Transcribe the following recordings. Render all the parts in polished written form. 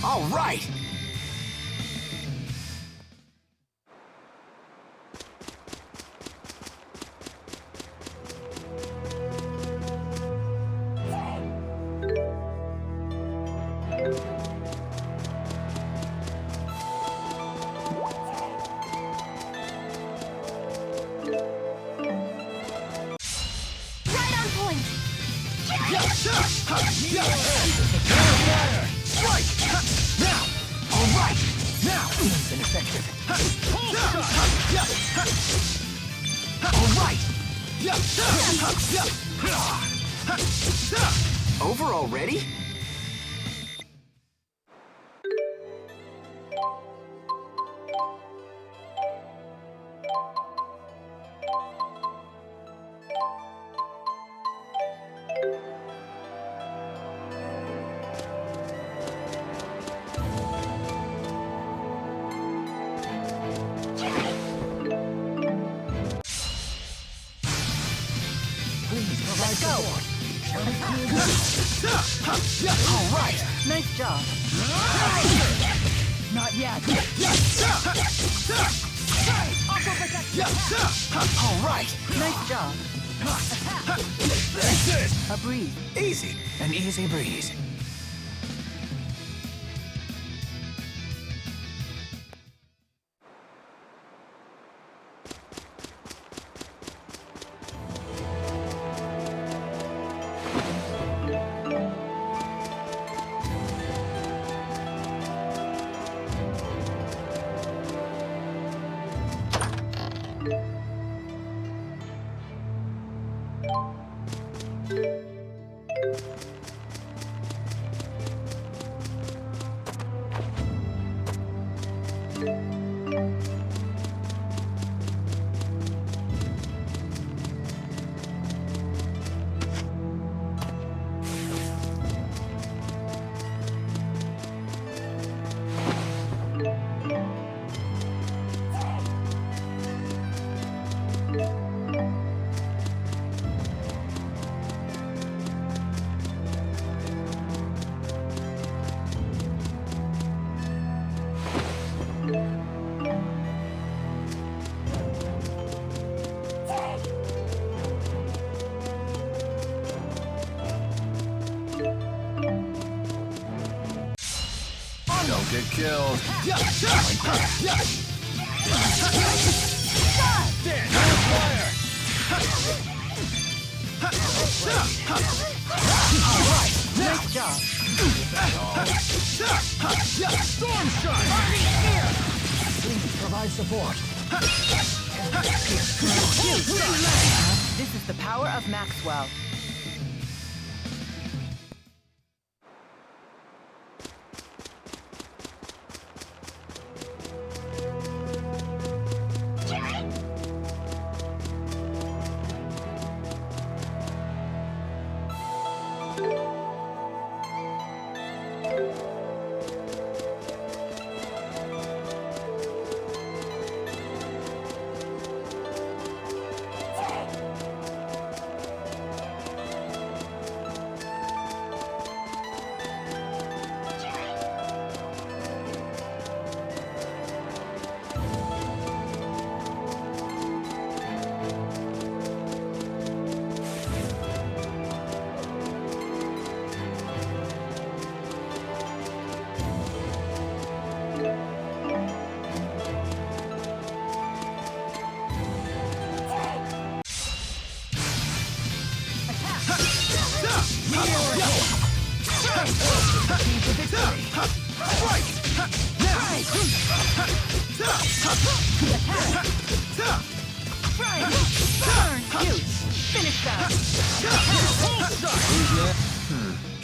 All right! Over already? Let's go! All right! Nice job. Not yet. All right! Nice job. That's it! A breeze. Easy! An easy breeze. Don't get killed. Dead! Fire! All right! Nice job. Storm shot! Please provide support. This is the power of Maxwell.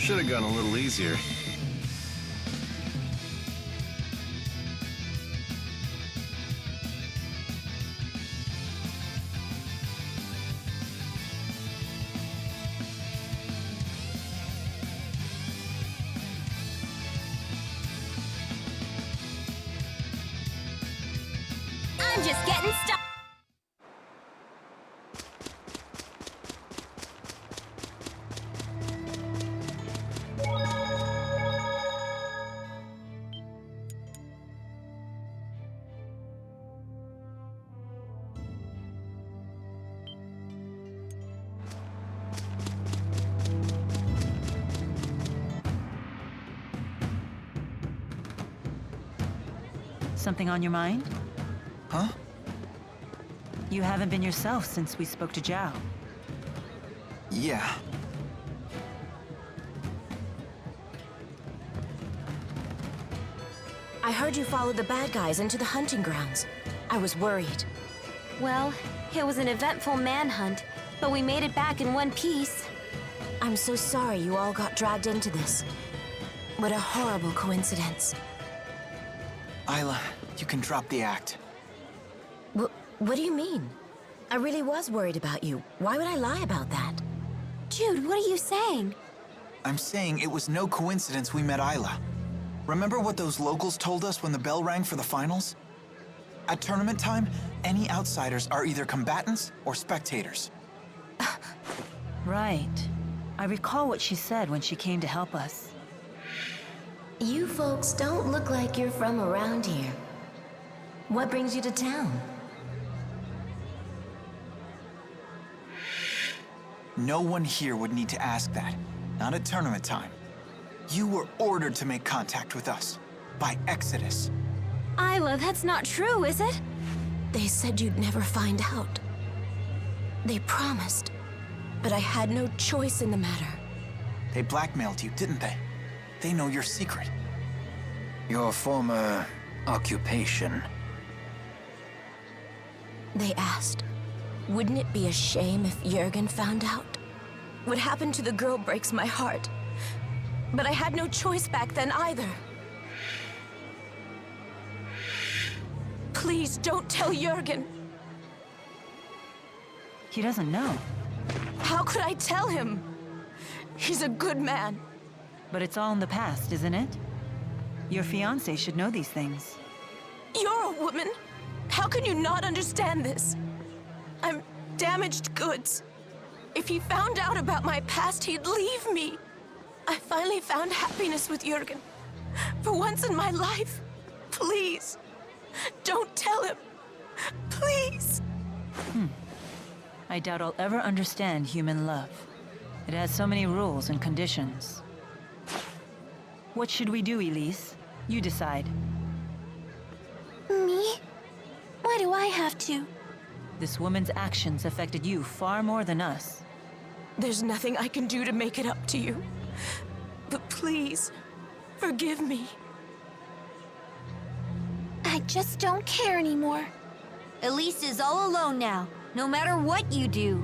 Should have gone a little easier. I'm just getting started. Something on your mind? Huh? You haven't been yourself since we spoke to Zhao. Yeah. I heard you followed the bad guys into the hunting grounds. I was worried. Well, it was an eventful manhunt, but we made it back in one piece. I'm so sorry you all got dragged into this. What a horrible coincidence. Isla, you can drop the act. What do you mean? I really was worried about you. Why would I lie about that? Jude, what are you saying? I'm saying it was no coincidence we met Isla. Remember what those locals told us when the bell rang for the finals? At tournament time, any outsiders are either combatants or spectators. Right. I recall what she said when she came to help us. You folks don't look like you're from around here. What brings you to town? No one here would need to ask that. Not at tournament time. You were ordered to make contact with us. By Exodus. Isla, that's not true, is it? They said you'd never find out. They promised. But I had no choice in the matter. They blackmailed you, didn't they? They know your secret. Your former occupation. They asked, wouldn't it be a shame if Jurgen found out? What happened to the girl breaks my heart. But I had no choice back then either. Please don't tell Jurgen. He doesn't know. How could I tell him? He's a good man. But it's all in the past, isn't it? Your fiancé should know these things. You're a woman. How can you not understand this? I'm damaged goods. If he found out about my past, he'd leave me. I finally found happiness with Jurgen. For once in my life. Please, don't tell him. Please. I doubt I'll ever understand human love. It has so many rules and conditions. What should we do, Elise? You decide. Me? Why do I have to? This woman's actions affected you far more than us. There's nothing I can do to make it up to you. But please, forgive me. I just don't care anymore. Elise is all alone now, no matter what you do.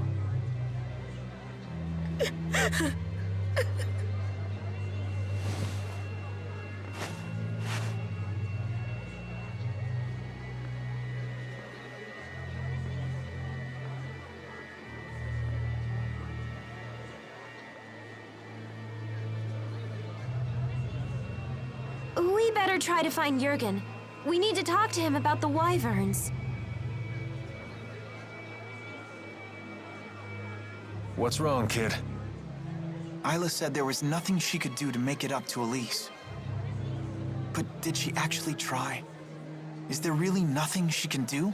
We better try to find Jurgen. We need to talk to him about the wyverns. What's wrong, kid? Isla said there was nothing she could do to make it up to Elise. But did she actually try? Is there really nothing she can do?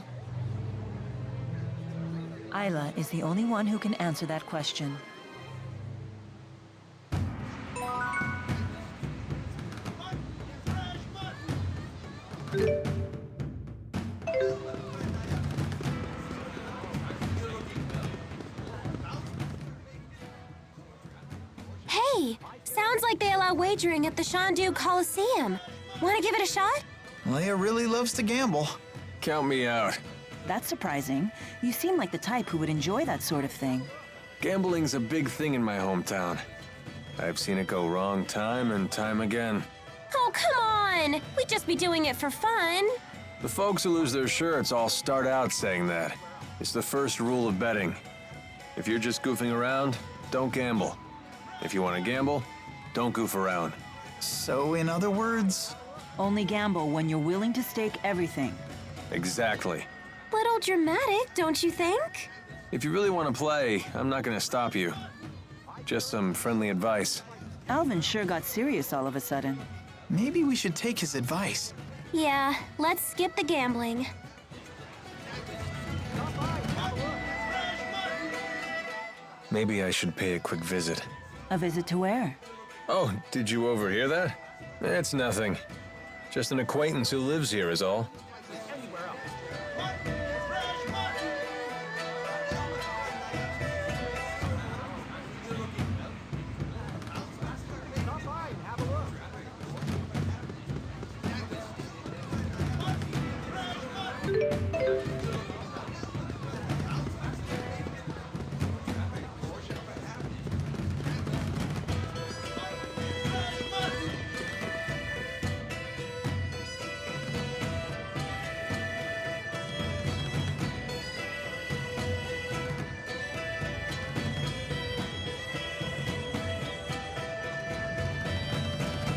Isla is the only one who can answer that question. Hey, sounds like they allow wagering at the Shandu Coliseum. Want to give it a shot? Leia really loves to gamble. Count me out. That's surprising. You seem like the type who would enjoy that sort of thing. Gambling's a big thing in my hometown. I've seen it go wrong time and time again. Oh, come on! We'd just be doing it for fun. The folks who lose their shirts all start out saying that. It's the first rule of betting. If you're just goofing around, don't gamble. If you want to gamble, don't goof around. So, in other words, Only gamble when you're willing to stake everything. Exactly. Little dramatic, don't you think? If you really want to play, I'm not going to stop you. Just some friendly advice. Alvin sure got serious all of a sudden. maybe we should take his advice. Yeah, let's skip the gambling. Maybe I should pay a quick visit. A visit to where? Oh, did you overhear that? It's nothing. Just an acquaintance who lives here is all.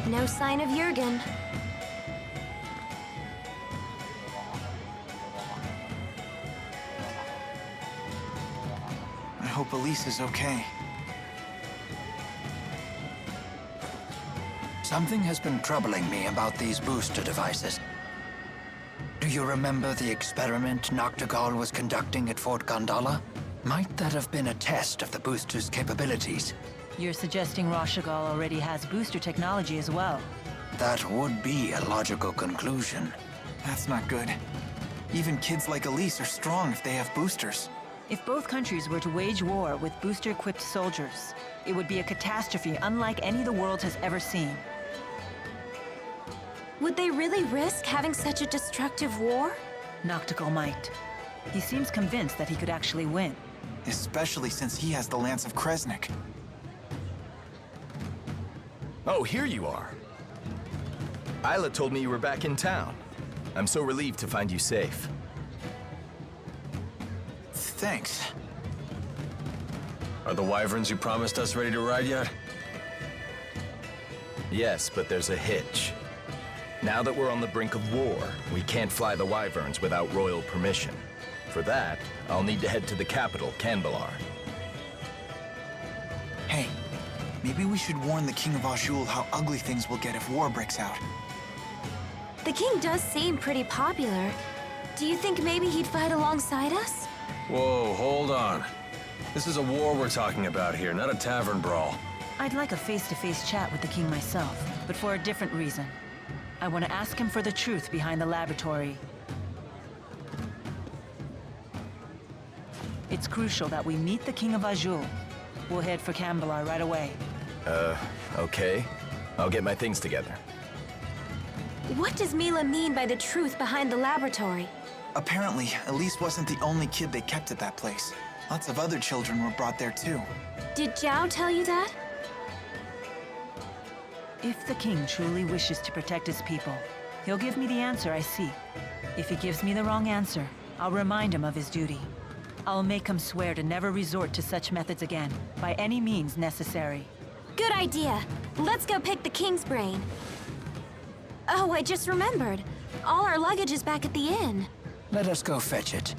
No sign of Jurgen. I hope Elise is okay. Something has been troubling me about these booster devices. Do you remember the experiment Noctigal was conducting at Fort Gondola? Might that have been a test of the booster's capabilities? You're suggesting Rashagal already has booster technology as well. That would be a logical conclusion. That's not good. Even kids like Elise are strong if they have boosters. If both countries were to wage war with booster-equipped soldiers, it would be a catastrophe unlike any the world has ever seen. Would they really risk having such a destructive war? Noctigal might. He seems convinced that he could actually win. Especially since he has the Lance of Kresnik. Oh, here you are. Isla told me you were back in town. I'm so relieved to find you safe. Thanks. Are the wyverns you promised us ready to ride yet? Yes, but there's a hitch. Now that we're on the brink of war, we can't fly the wyverns without royal permission. For that, I'll need to head to the capital, Canbalar. Hey, maybe we should warn the King of Azul how ugly things will get if war breaks out. The king does seem pretty popular. Do you think maybe he'd fight alongside us? Whoa, hold on. This is a war we're talking about here, not a tavern brawl. I'd like a face-to-face chat with the king myself, but for a different reason. I want to ask him for the truth behind the laboratory. It's crucial that we meet the King of Azul. We'll head for Canbalar right away. Okay. I'll get my things together. What does Mila mean by the truth behind the laboratory? Apparently, Elise wasn't the only kid they kept at that place. Lots of other children were brought there too. Did Zhao tell you that? If the king truly wishes to protect his people, he'll give me the answer I seek. If he gives me the wrong answer, I'll remind him of his duty. I'll make him swear to never resort to such methods again, by any means necessary. Good idea. Let's go pick the king's brain. Oh, I just remembered. All our luggage is back at the inn. Let us go fetch it.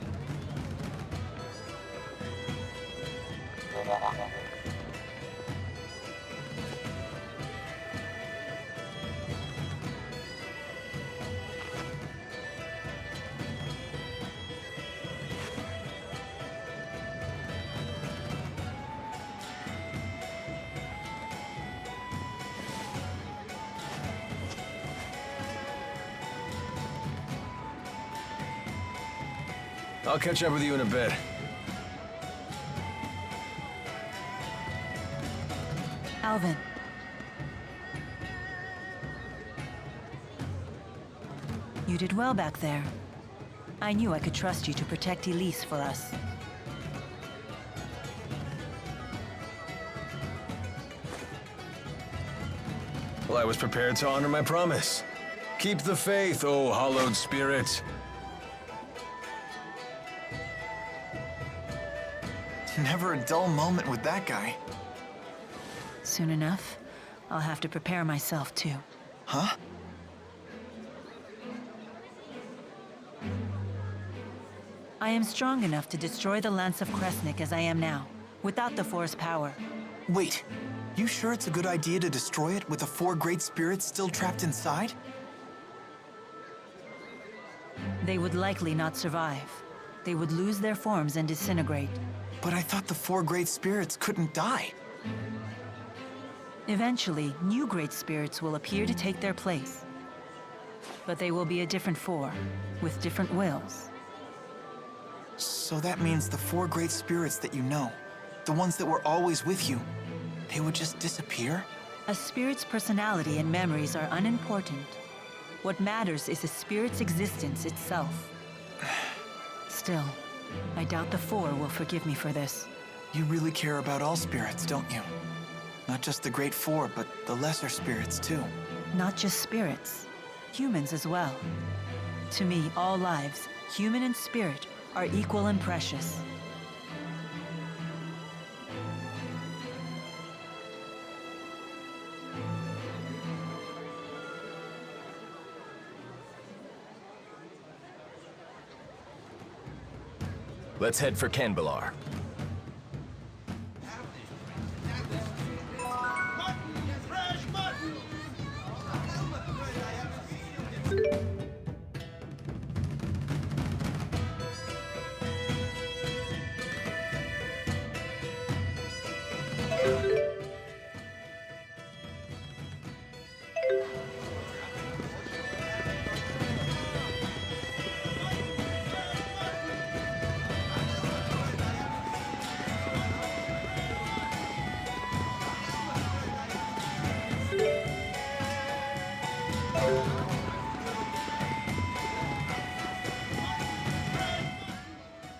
I'll catch up with you in a bit. Alvin. You did well back there. I knew I could trust you to protect Elise for us. Well, I was prepared to honor my promise. Keep the faith, O hallowed spirit. Never a dull moment with that guy. Soon enough, I'll have to prepare myself too. Huh? I am strong enough to destroy the Lance of Kresnik as I am now, without the Force power. Wait, you sure it's a good idea to destroy it with the 4 great spirits still trapped inside? They would likely not survive. They would lose their forms and disintegrate. But I thought the 4 great spirits couldn't die. Eventually, new great spirits will appear to take their place. But they will be a different 4, with different wills. So that means the 4 great spirits that you know, the ones that were always with you, they would just disappear? A spirit's personality and memories are unimportant. What matters is a spirit's existence itself. Still, I doubt the 4 will forgive me for this. You really care about all spirits, don't you? Not just the great 4, but the lesser spirits too. Not just spirits, humans as well. To me, all lives, human and spirit, are equal and precious. Let's head for Canbelar.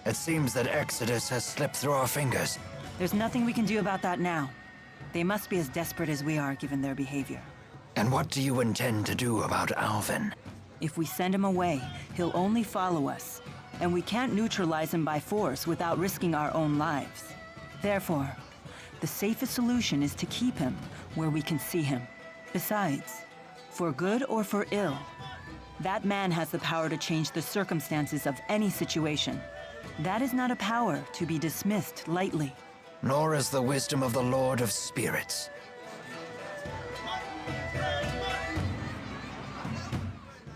It seems that Exodus has slipped through our fingers. There's nothing we can do about that now. They must be as desperate as we are, given their behavior. And what do you intend to do about Alvin? If we send him away, he'll only follow us. And we can't neutralize him by force without risking our own lives. Therefore, the safest solution is to keep him where we can see him. Besides, for good or for ill, that man has the power to change the circumstances of any situation. That is not a power to be dismissed lightly. Nor is the wisdom of the Lord of Spirits.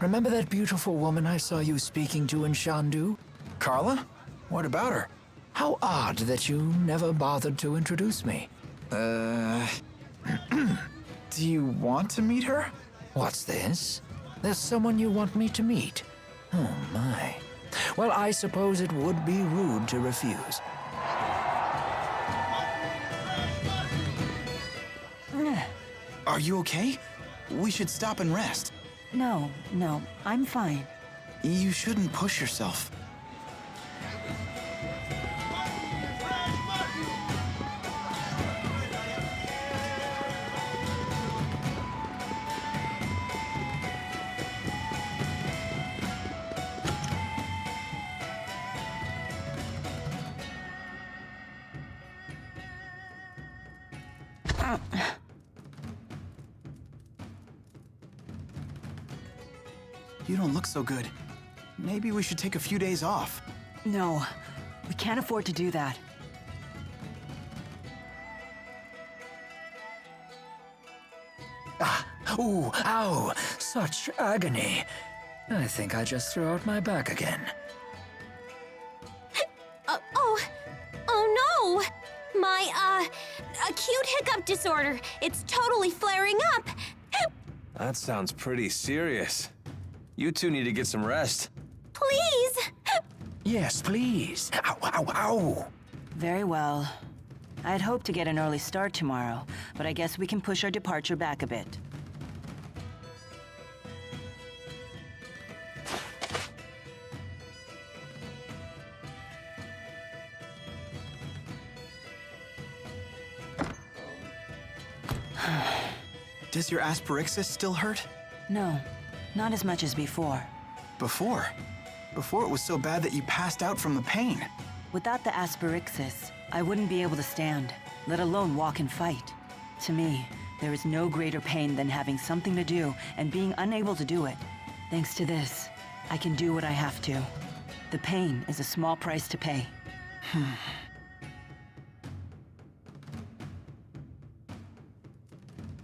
Remember that beautiful woman I saw you speaking to in Shandu? Carla? What about her? How odd that you never bothered to introduce me. Do you want to meet her? What's this? There's someone you want me to meet? Oh my. Well, I suppose it would be rude to refuse. Are you okay? We should stop and rest. No, I'm fine. You shouldn't push yourself. You don't look so good. Maybe we should take a few days off. No, we can't afford to do that. Ooh, ow! Such agony. I think I just threw out my back again. Oh no! My, acute hiccup disorder. It's totally flaring up. That sounds pretty serious. You two need to get some rest. Please! Yes, please. Ow, ow, ow! Very well. I'd hoped to get an early start tomorrow, but I guess we can push our departure back a bit. Does your asperixis still hurt? No, not as much as before. Before? Before it was so bad that you passed out from the pain. Without the asperixis, I wouldn't be able to stand, let alone walk and fight. To me, there is no greater pain than having something to do and being unable to do it. Thanks to this, I can do what I have to. The pain is a small price to pay.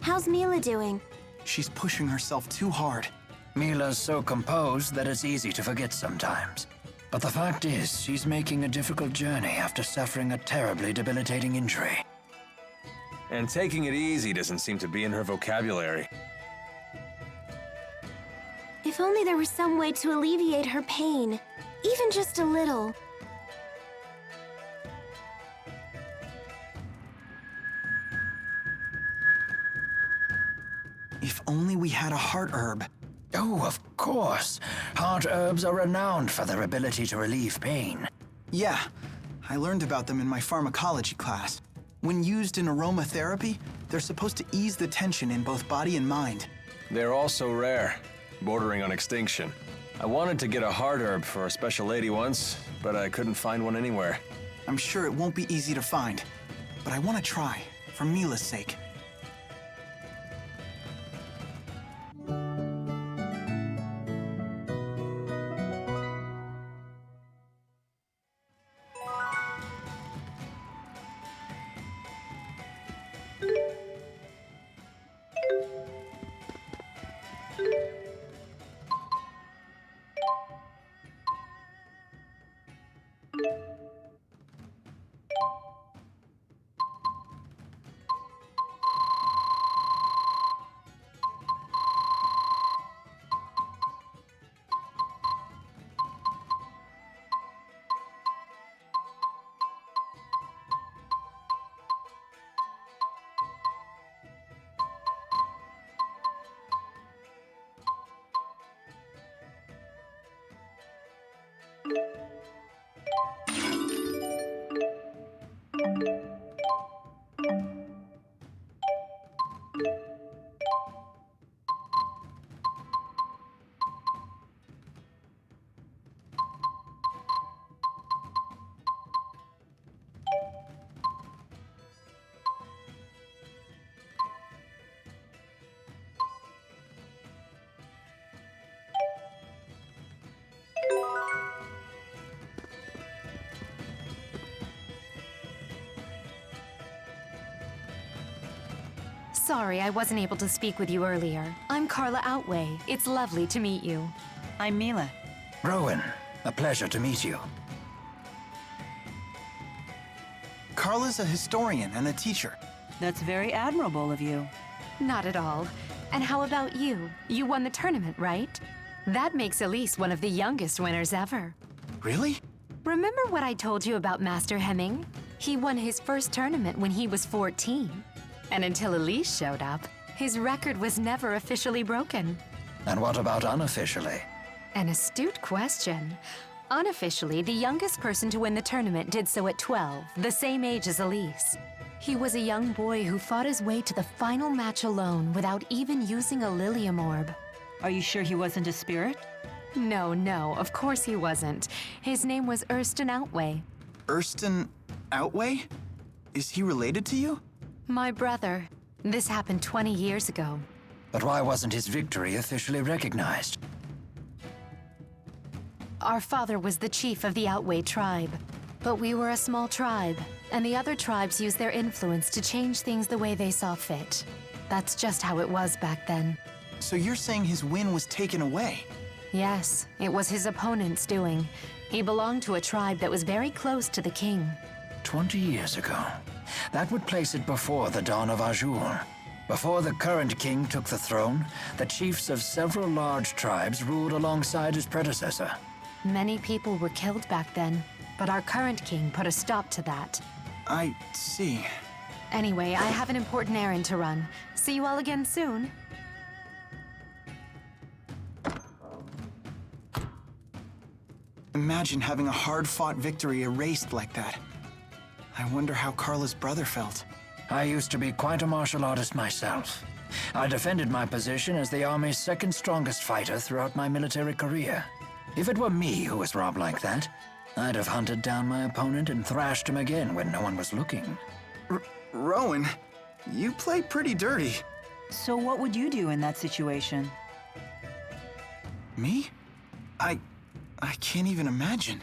How's Mila doing? She's pushing herself too hard. Mila's so composed that it's easy to forget sometimes. But the fact is, she's making a difficult journey after suffering a terribly debilitating injury. And taking it easy doesn't seem to be in her vocabulary. If only there was some way to alleviate her pain, even just a little. If only we had a heart herb. Oh, of course. Heart herbs are renowned for their ability to relieve pain. Yeah, I learned about them in my pharmacology class. When used in aromatherapy, they're supposed to ease the tension in both body and mind. They're also rare, bordering on extinction. I wanted to get a heart herb for a special lady once, but I couldn't find one anywhere. I'm sure it won't be easy to find, but I want to try, for Mila's sake. Sorry, I wasn't able to speak with you earlier. I'm Carla Outway. It's lovely to meet you. I'm Mila. Rowan, a pleasure to meet you. Carla's a historian and a teacher. That's very admirable of you. Not at all. And how about you? You won the tournament, right? That makes Elise one of the youngest winners ever. Really? Remember what I told you about Master Hemming? He won his first tournament when he was 14. And until Elise showed up, his record was never officially broken. And what about unofficially? An astute question. Unofficially, the youngest person to win the tournament did so at 12, the same age as Elise. He was a young boy who fought his way to the final match alone without even using a Lilium orb. Are you sure he wasn't a spirit? No, of course he wasn't. His name was Erston Outway. Erston Outway? Is he related to you? My brother. This happened 20 years ago. But why wasn't his victory officially recognized? Our father was the chief of the Outway tribe. But we were a small tribe, and the other tribes used their influence to change things the way they saw fit. That's just how it was back then. So you're saying his win was taken away? Yes, it was his opponent's doing. He belonged to a tribe that was very close to the king. 20 years ago. That would place it before the dawn of Azure. Before the current king took the throne, the chiefs of several large tribes ruled alongside his predecessor. Many people were killed back then, but our current king put a stop to that. I see. Anyway, I have an important errand to run. See you all again soon. Imagine having a hard-fought victory erased like that. I wonder how Carla's brother felt. I used to be quite a martial artist myself. I defended my position as the Army's second strongest fighter throughout my military career. If it were me who was robbed like that, I'd have hunted down my opponent and thrashed him again when no one was looking. Rowan, you play pretty dirty. So what would you do in that situation? Me? I can't even imagine.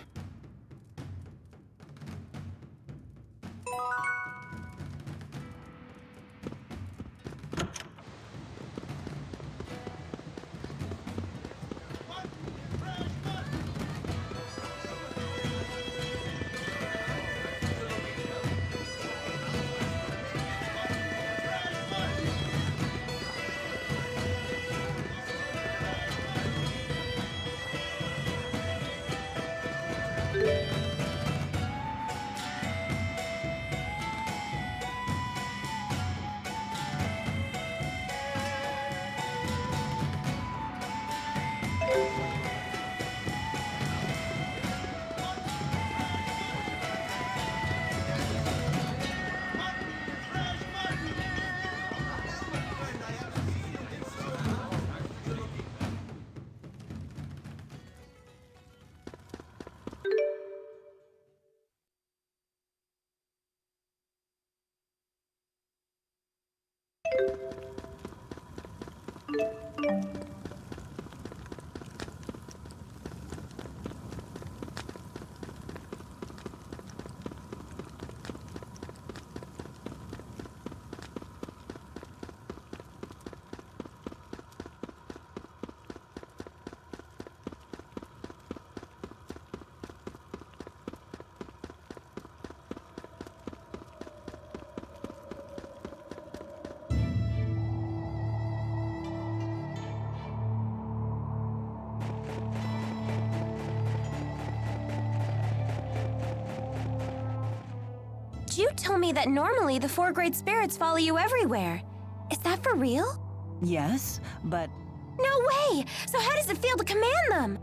You told me that normally the 4 great spirits follow you everywhere. Is that for real? Yes, but No way! So how does it feel to command them?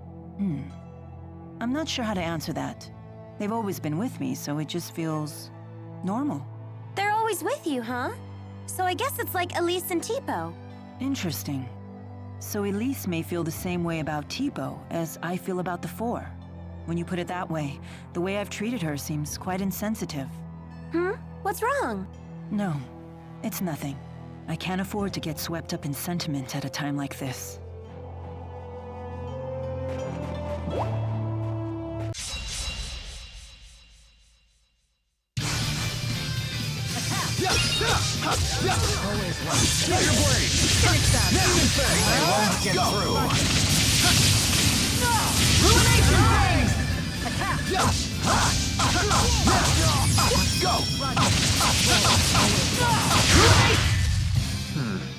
I'm not sure how to answer that. They've always been with me, so it just feels normal. They're always with you, huh? So I guess it's like Elise and Tipo. Interesting. So Elise may feel the same way about Tipo as I feel about the 4. When you put it that way, the way I've treated her seems quite insensitive. What's wrong? No, it's nothing. I can't afford to get swept up in sentiment at a time like this.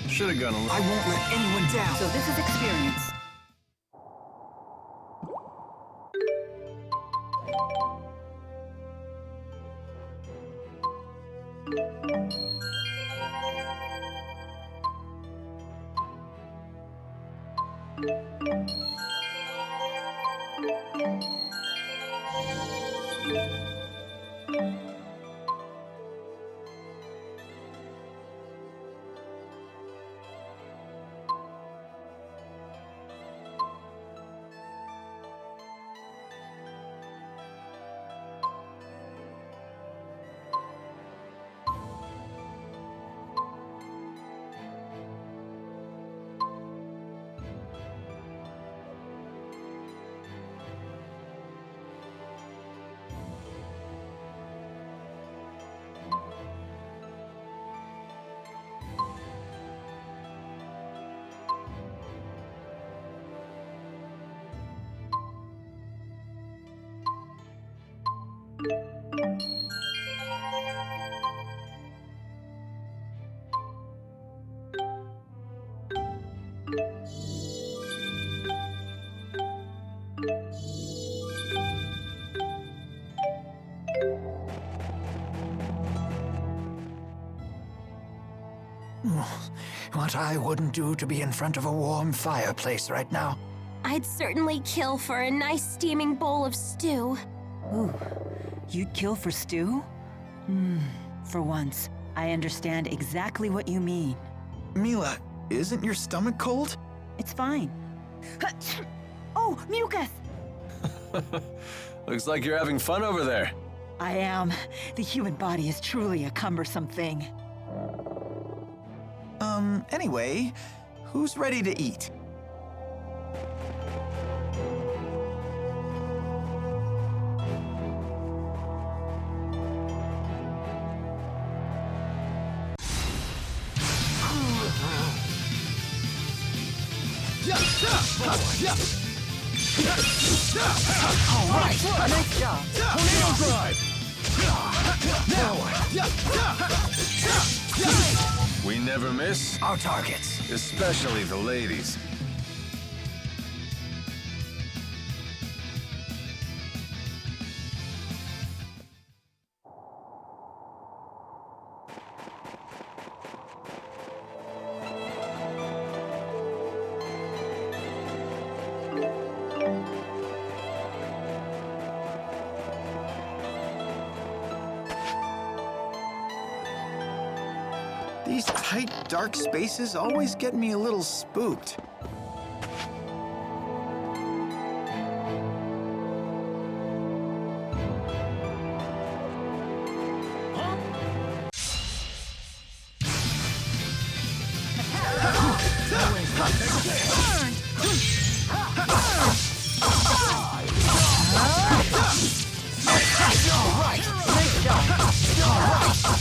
Should have gone a little. I won't let anyone down. So this is experience. What I wouldn't do to be in front of a warm fireplace right now. I'd certainly kill for a nice steaming bowl of stew. Ooh, you'd kill for stew? For once, I understand exactly what you mean. Mila, isn't your stomach cold? It's fine. Oh, mucus! Looks like you're having fun over there. I am. The human body is truly a cumbersome thing. Anyway, who's ready to eat? All right, nice job. Tornado drive! We never miss, Our targets. especially the ladies. These tight, dark spaces always get me a little spooked.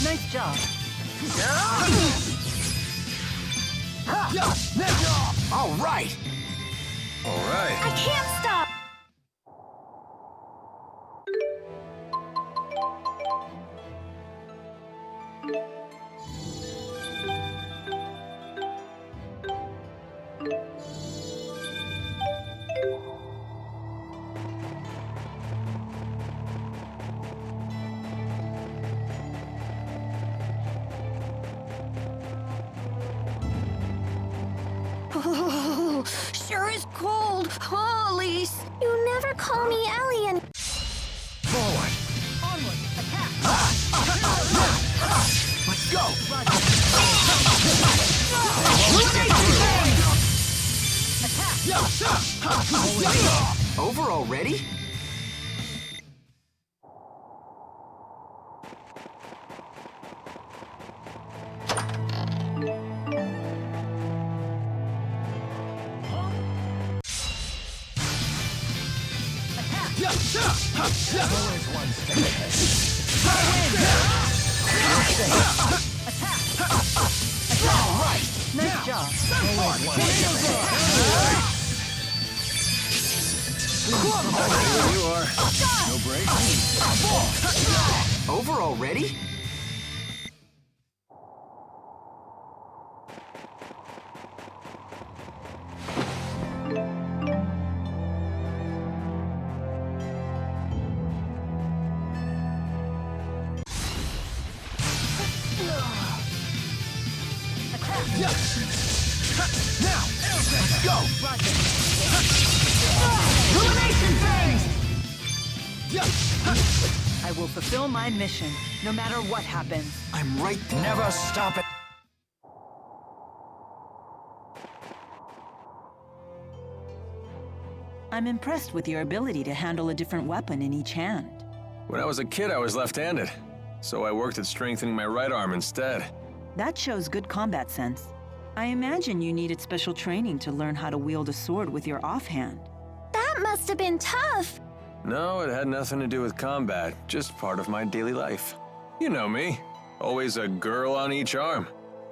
Nice job. All right. All right. I can't stop! Oh, sure is cold. Oh, Elise. You never call me Ellie and... Forward. Let's go. Over already? Nice job. There you are. No break. Over already? Now, let's go. I will fulfill my mission, no matter what happens. I'm right there. Never stop it. I'm impressed with your ability to handle a different weapon in each hand. When I was a kid, I was left-handed, so I worked at strengthening my right arm instead. That shows good combat sense. I imagine you needed special training to learn how to wield a sword with your offhand. That must have been tough. No, it had nothing to do with combat, just part of my daily life. You know me, always a girl on each arm.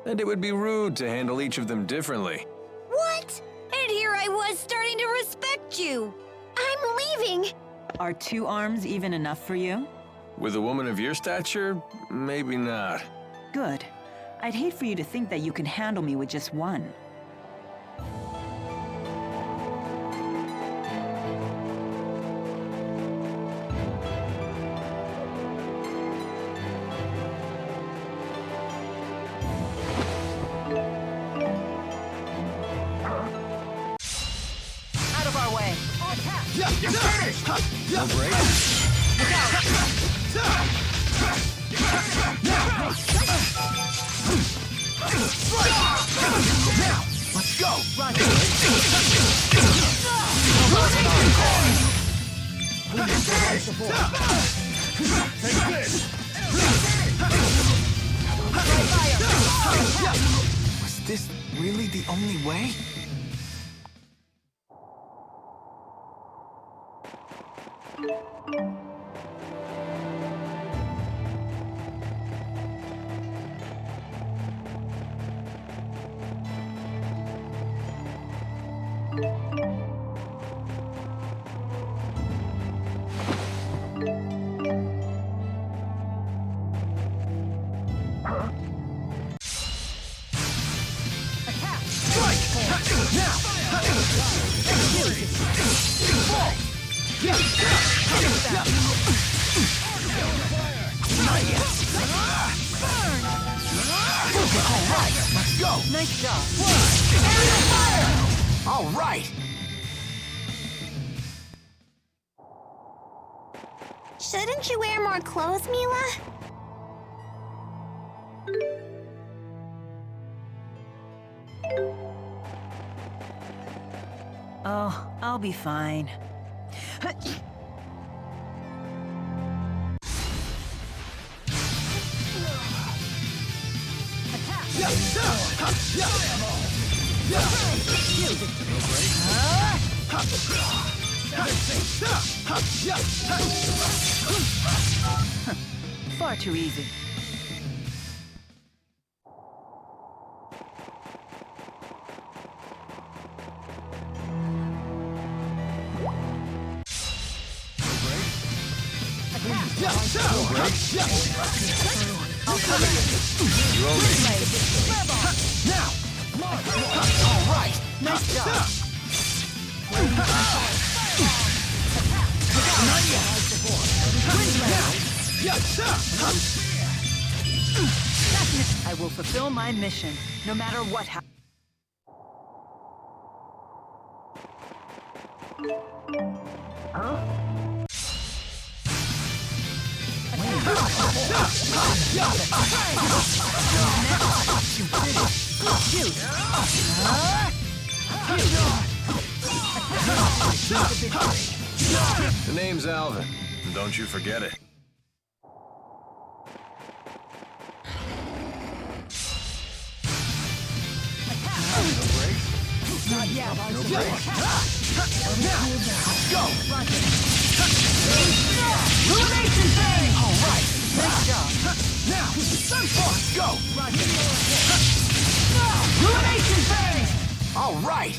And it would be rude to handle each of them differently. What? And here I was starting to respect you. I'm leaving. Are 2 arms even enough for you? With a woman of your stature, maybe not. Good. I'd hate for you to think that you can handle me with just one. Out of our way. No break. Let's go! Was this really the only way? Let's go! Nice job. All right! Shouldn't you wear more clothes, Mila? Oh, I'll be fine. Far too easy. Nice job. I will fulfill my mission, no matter what happens. The name's Alvin, and don't you forget it. Go! Illumination phase! All right! Nice job. Now, Sunforce, go! Illumination phase! All right!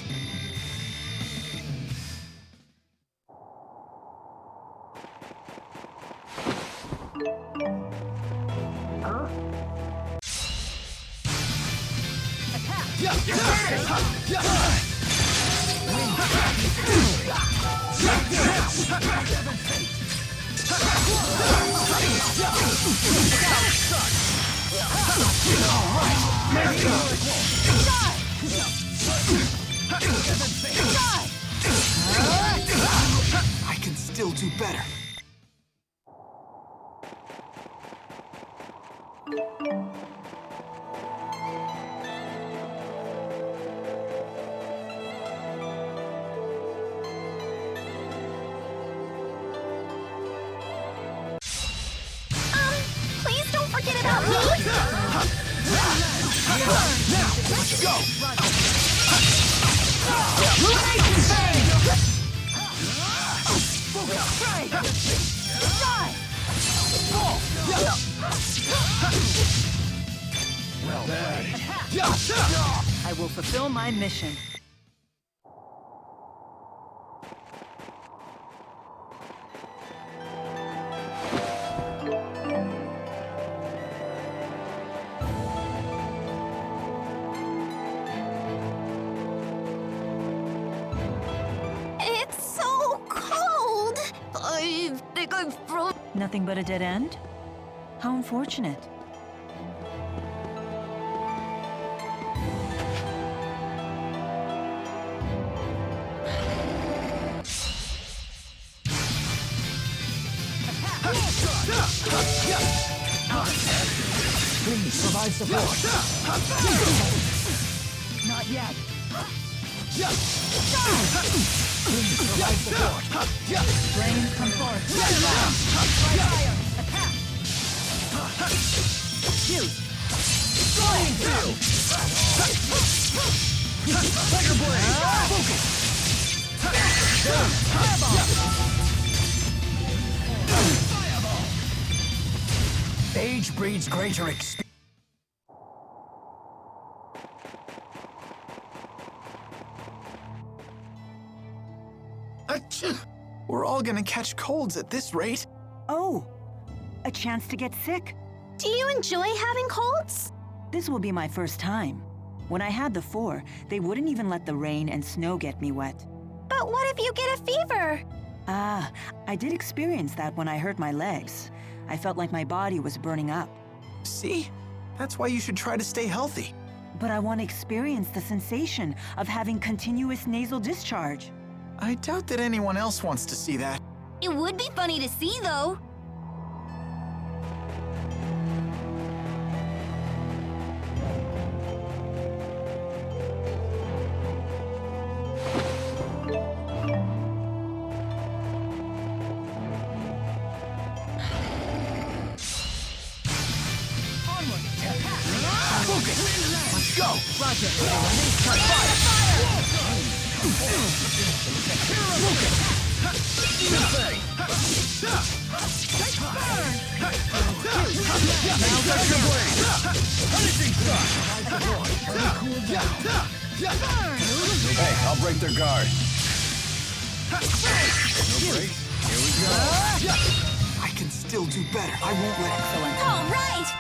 I can still do better. Please don't forget about me! Now, let's go! Illumination phase! Well played. I will fulfill my mission. It's so cold! I think I'm frozen. Nothing but a dead end? How unfortunate. Please provide support. Not yet. Please provide support. Brain, come forth. Fire! Attack! Shoot! Flying field! Tiger blade! Focus! Fireball! Age breeds greater experience. We're all gonna catch colds at this rate. Oh! A chance to get sick. Do you enjoy having colds? This will be my first time. When I had the 4, they wouldn't even let the rain and snow get me wet. But what if you get a fever? Ah, I did experience that when I hurt my legs. I felt like my body was burning up. See? That's why you should try to stay healthy. But I want to experience the sensation of having continuous nasal discharge. I doubt that anyone else wants to see that. It would be funny to see, though. Let's go! Roger. Hey, I'll break their guard. I can still do better. I won't let it. All right!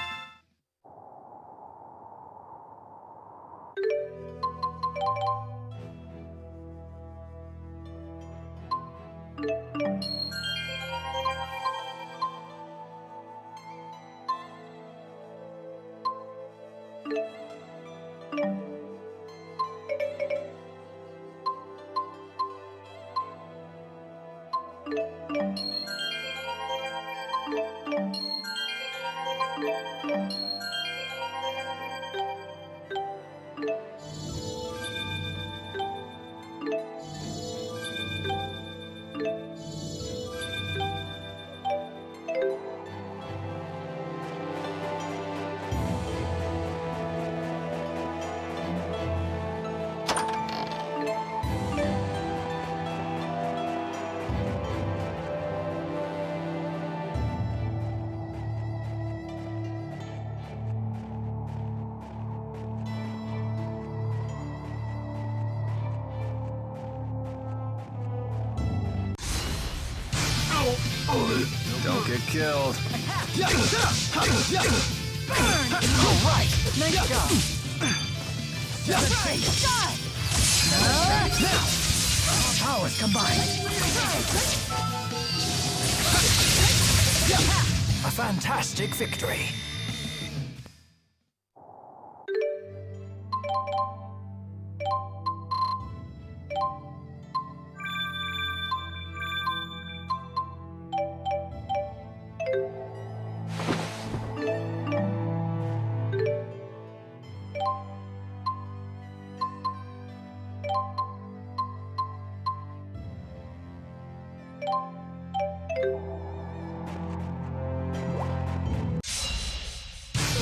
Don't get killed. All right. Nice job. Powers combined. A fantastic victory.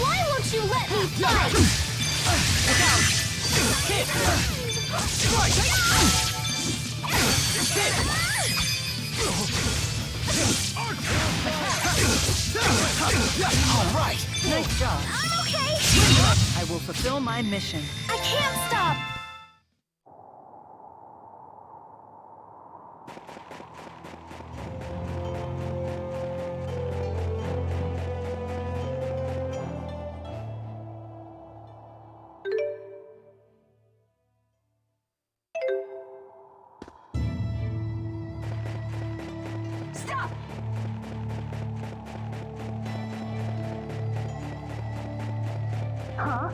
Why won't you let me fight? Look out! Hit! Strike! Hit! All right! Nice job. I'm okay. I will fulfill my mission. I can't stop. Stop! Huh?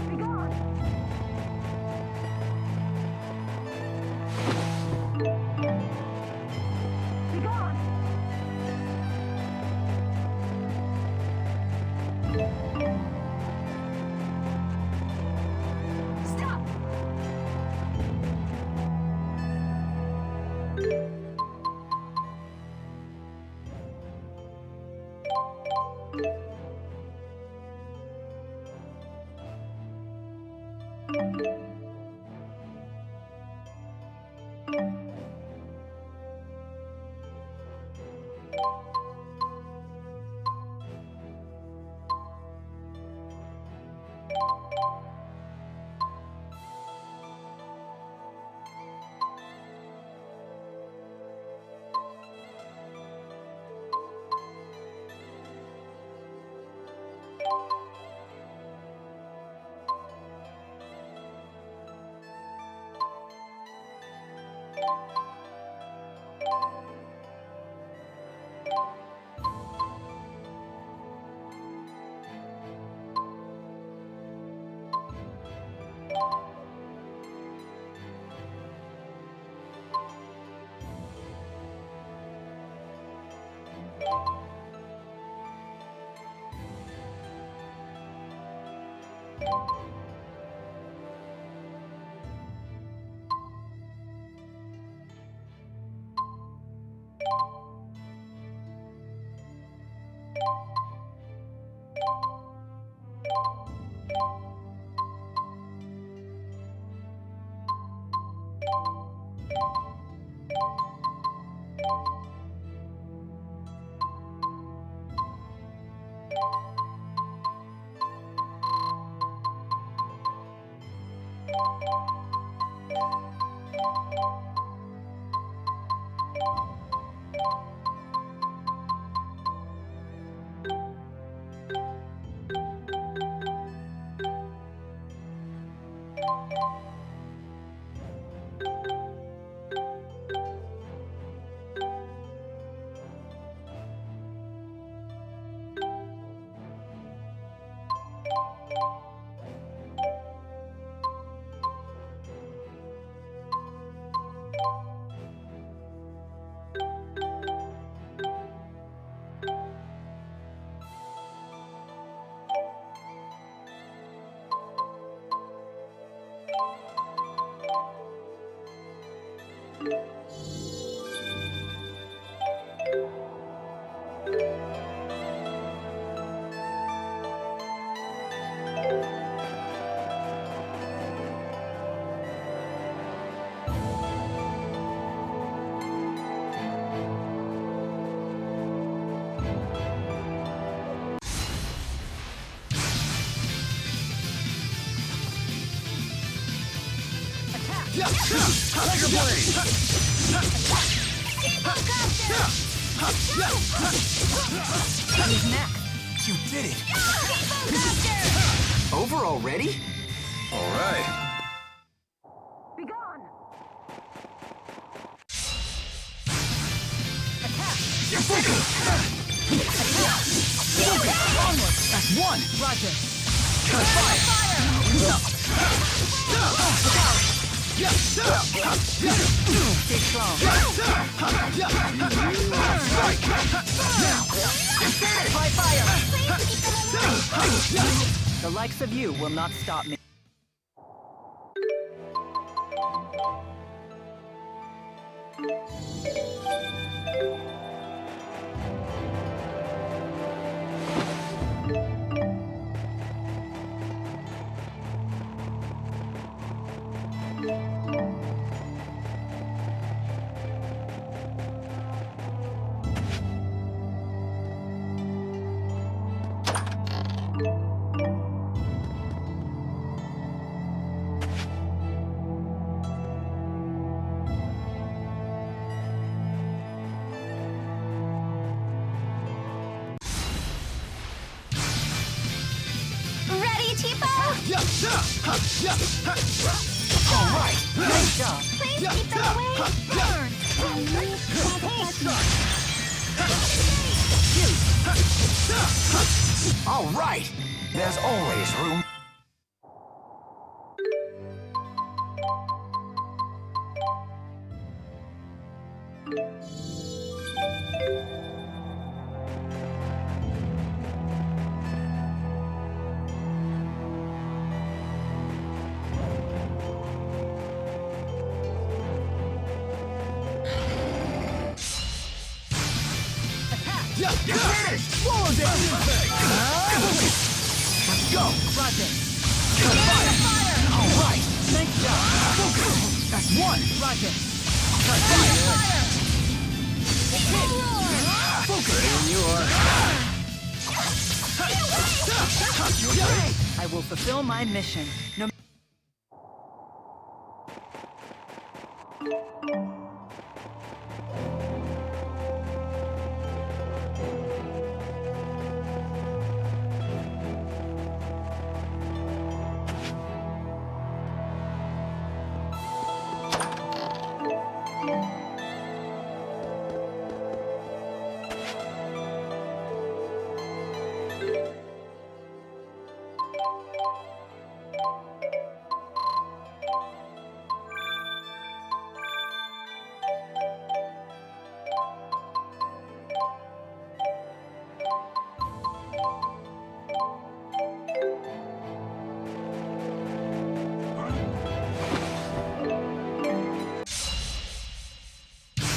Be gone! Tiger Blade! Who's next? You did it! Over already? All right. Be gone! Onward! That's one! Roger. Stay strong. By fire! The likes of you will not stop me. All right! Nice job. Please keep them away. Burn. All right! There's always room. Let's go! Roger. Fire! All right! One! Roger. Ready when you are. I will fulfill my mission. No.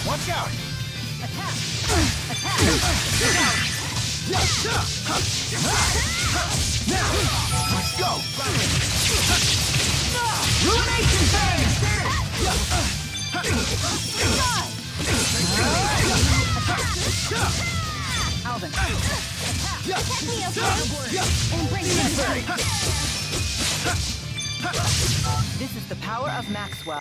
Watch out! Attack! Let's go! Ruination phase! Alvin. Protect me, okay? And bring me back. This is the power of Maxwell.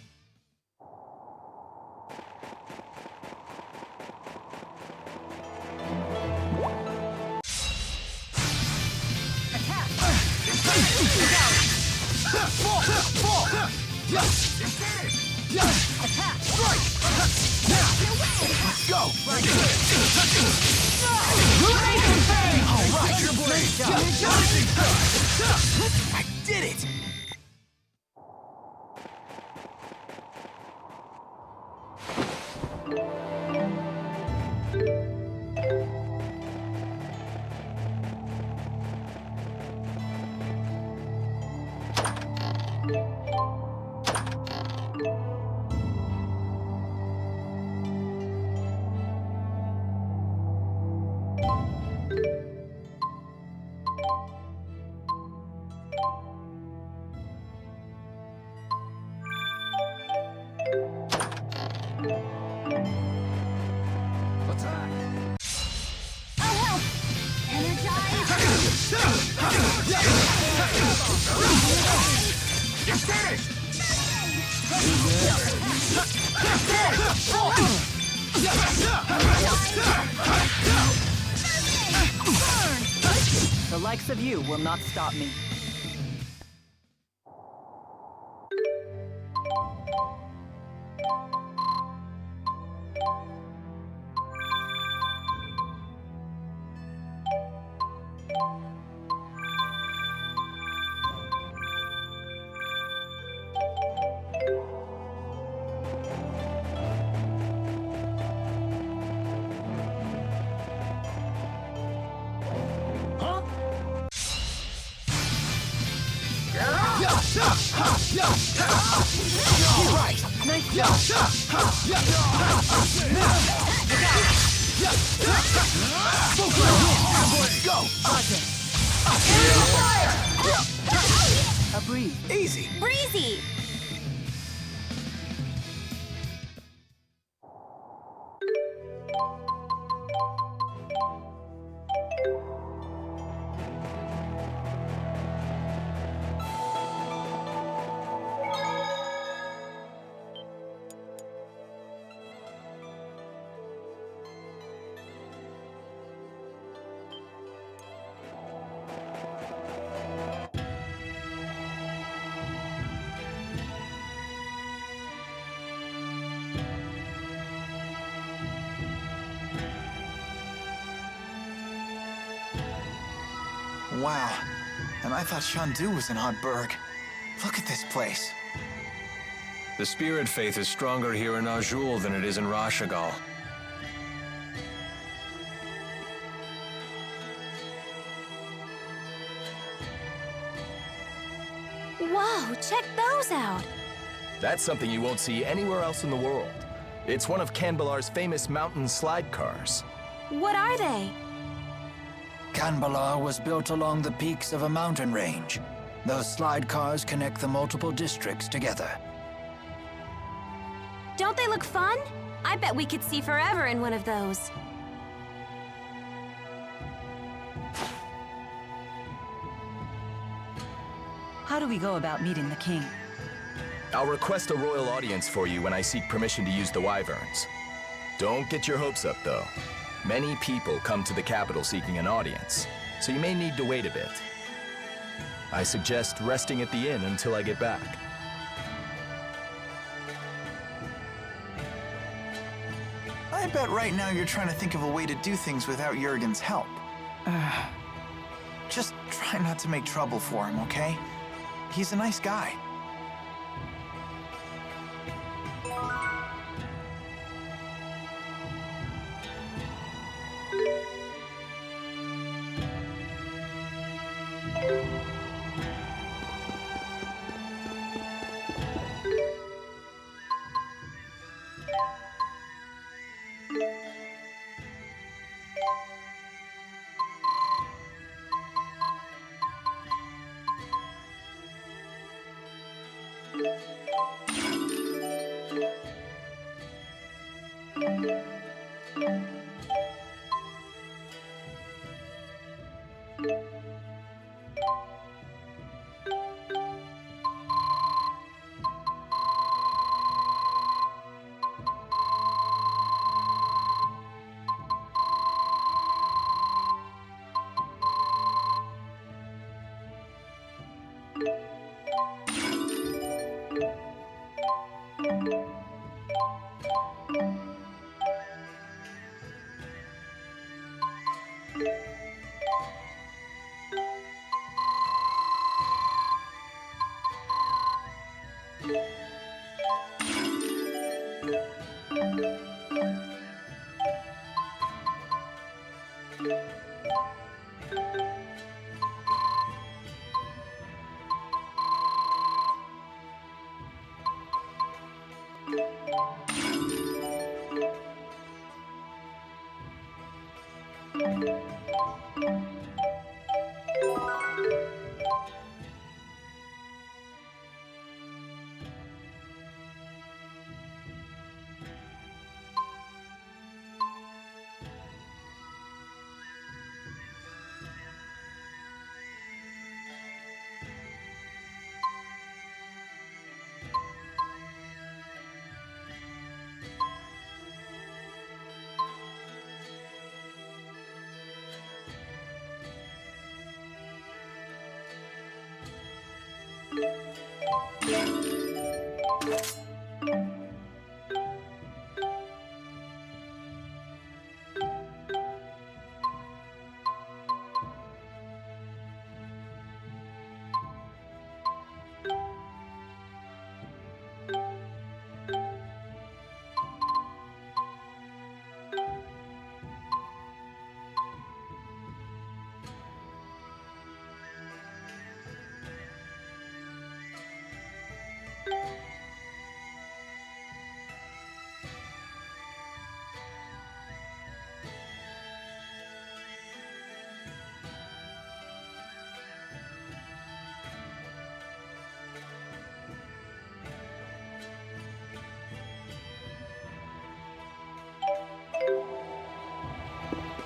Let's go! I did it! The likes of you will not stop me. Right! Nice job! Let's go! A breeze. Easy! Breezy! Wow. And I thought Shandu was in Hotburg. Look at this place. The spirit faith is stronger here in Azul than it is in Rashagal. Whoa, check those out! That's something you won't see anywhere else in the world. It's one of Canbalar's famous mountain slide cars. What are they? Canbalar was built along the peaks of a mountain range. Those slide cars connect the multiple districts together. Don't they look fun? I bet we could see forever in one of those. How do we go about meeting the king? I'll request a royal audience for you when I seek permission to use the wyverns. Don't get your hopes up, though. Many people come to the capital seeking an audience, so you may need to wait a bit. I suggest resting at the inn until I get back. I bet right now you're trying to think of a way to do things without Jurgen's help. Just try not to make trouble for him, okay? He's a nice guy.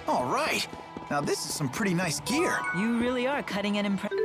All right. Now this is some pretty nice gear. You really are cutting an impression.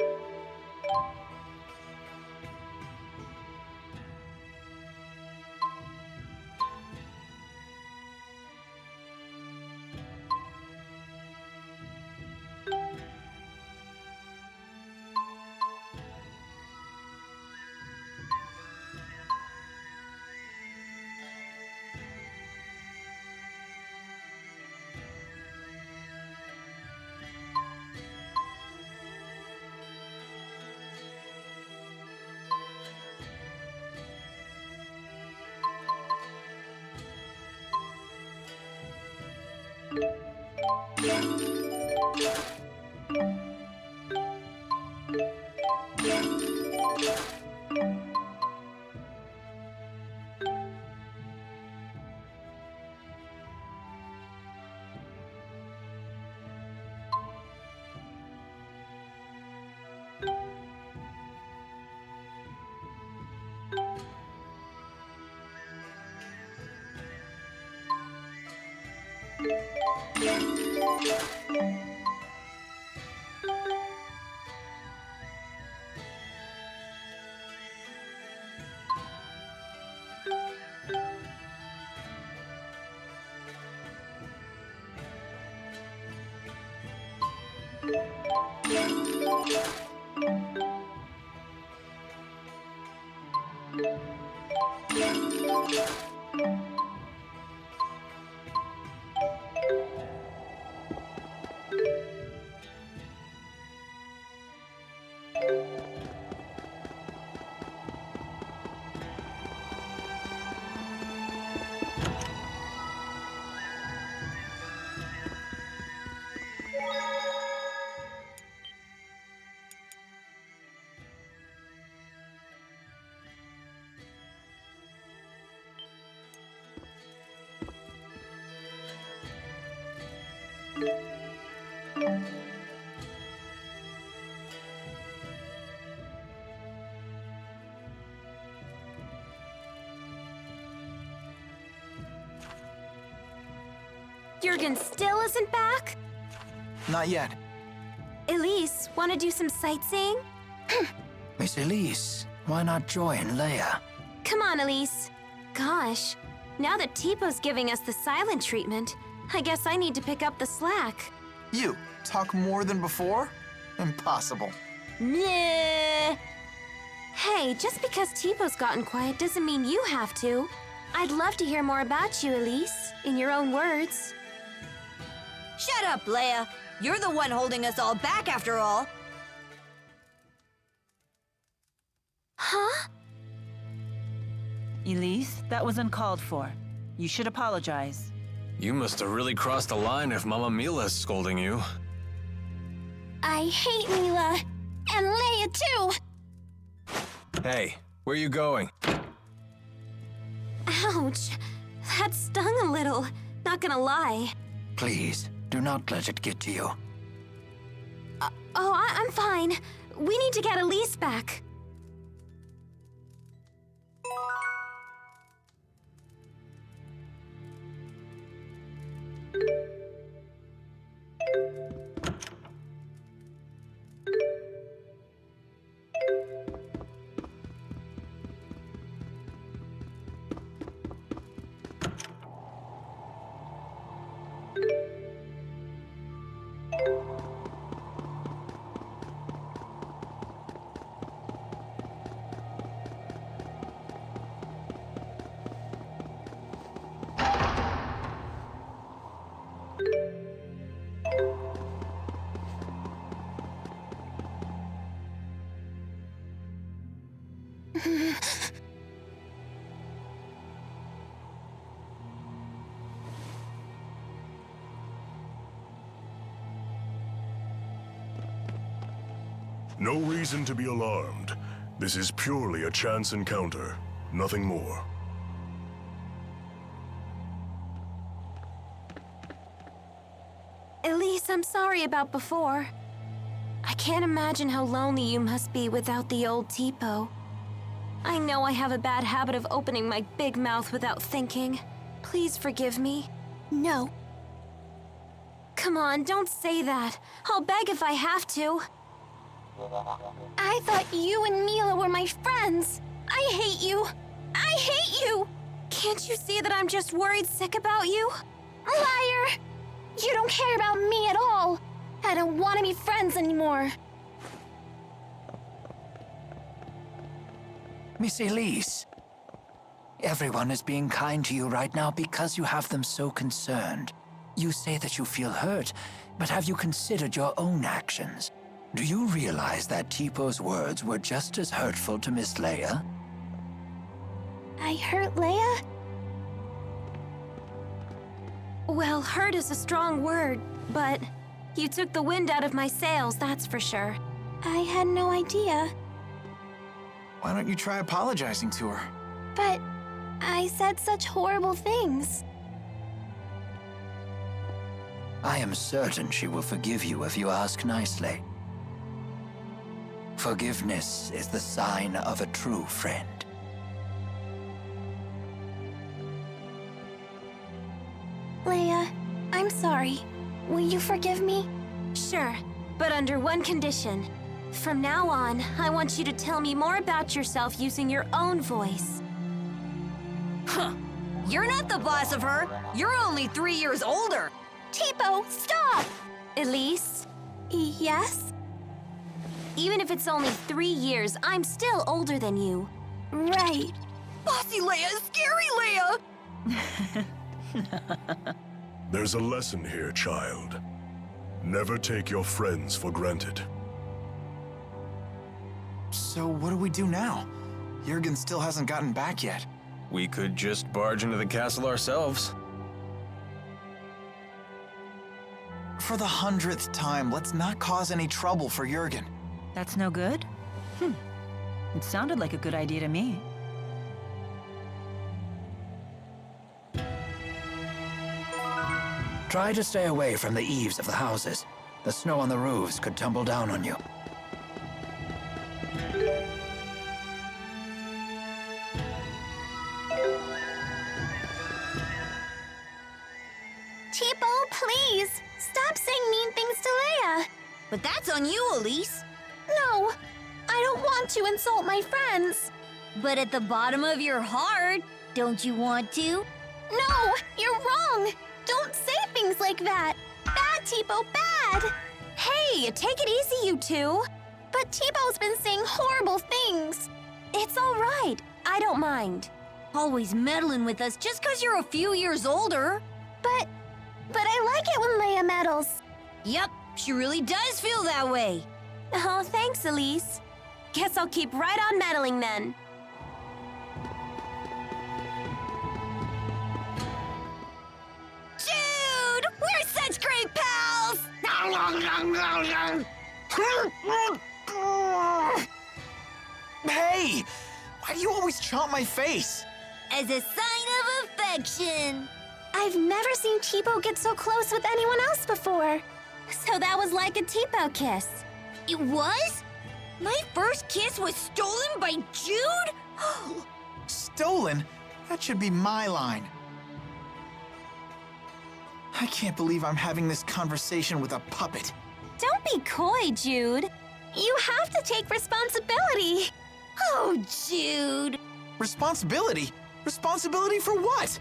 Jurgen still isn't back? Not yet. Elise, want to do some sightseeing? Miss Elise, why not join Leia? Come on, Elise. Gosh, now that Tipo's giving us the silent treatment, I guess I need to pick up the slack. You, talk more than before? Impossible. Nah. Hey, just because Tipo's gotten quiet doesn't mean you have to. I'd love to hear more about you, Elise, in your own words. Shut up, Leia. You're the one holding us all back after all. Huh? Elise, that was uncalled for. You should apologize. You must have really crossed the line if Mama Mila's scolding you. I hate Mila. And Leia, too. Hey, where you going? Ouch. That stung a little. Not gonna lie. Please, do not let it get to you. I'm fine. We need to get Elise back. No reason to be alarmed. This is purely a chance encounter, nothing more. Elise, I'm sorry about before. I can't imagine how lonely you must be without the old Tipo. I know I have a bad habit of opening my big mouth without thinking. Please forgive me. No. Come on, don't say that. I'll beg if I have to. I thought you and Mila were my friends. I hate you. I hate you. Can't you see that I'm just worried sick about you? Liar! You don't care about me at all. I don't want to be friends anymore. Miss Elise, everyone is being kind to you right now because you have them so concerned. You say that you feel hurt, but have you considered your own actions? Do you realize that Tipo's words were just as hurtful to Miss Leia? I hurt Leia? Well, hurt is a strong word, but you took the wind out of my sails, that's for sure. I had no idea. Why don't you try apologizing to her? But I said such horrible things. I am certain she will forgive you if you ask nicely. Forgiveness is the sign of a true friend. Leia, I I'm sorry. Will you forgive me? Sure, but under one condition. From now on, I want you to tell me more about yourself using your own voice. Huh. You're not the boss of her. You're only 3 years older. Tipo, stop! Elise? Yes? Even if it's only 3 years, I'm still older than you. Right. Bossy Leia, scary Leia! There's a lesson here, child. Never take your friends for granted. So what do we do now? Jurgen still hasn't gotten back yet. We could just barge into the castle ourselves. For the 100th time, let's not cause any trouble for Jurgen. That's no good? It sounded like a good idea to me. Try to stay away from the eaves of the houses. The snow on the roofs could tumble down on you. Tipo, please! Stop saying mean things to Leia! But that's on you, Elise. No! I don't want to insult my friends! But at the bottom of your heart, don't you want to? No! You're wrong! Don't say things like that! Bad, Tipo, bad! Hey, take it easy, you two! But Tipo's been saying horrible things! It's all right. I don't mind. Always meddling with us just 'cause you're a few years older. But I like it when Leia meddles. Yep, she really does feel that way. Oh, thanks, Elise. Guess I'll keep right on meddling then. Dude, we're such great pals! Hey! Why do you always chomp my face? As a sign of affection. I've never seen Tipo get so close with anyone else before. So that was like a Tipo kiss. It was? My first kiss was stolen by Jude? Stolen? That should be my line. I can't believe I'm having this conversation with a puppet. Don't be coy, Jude. You have to take responsibility. Oh, Jude. Responsibility? Responsibility for what?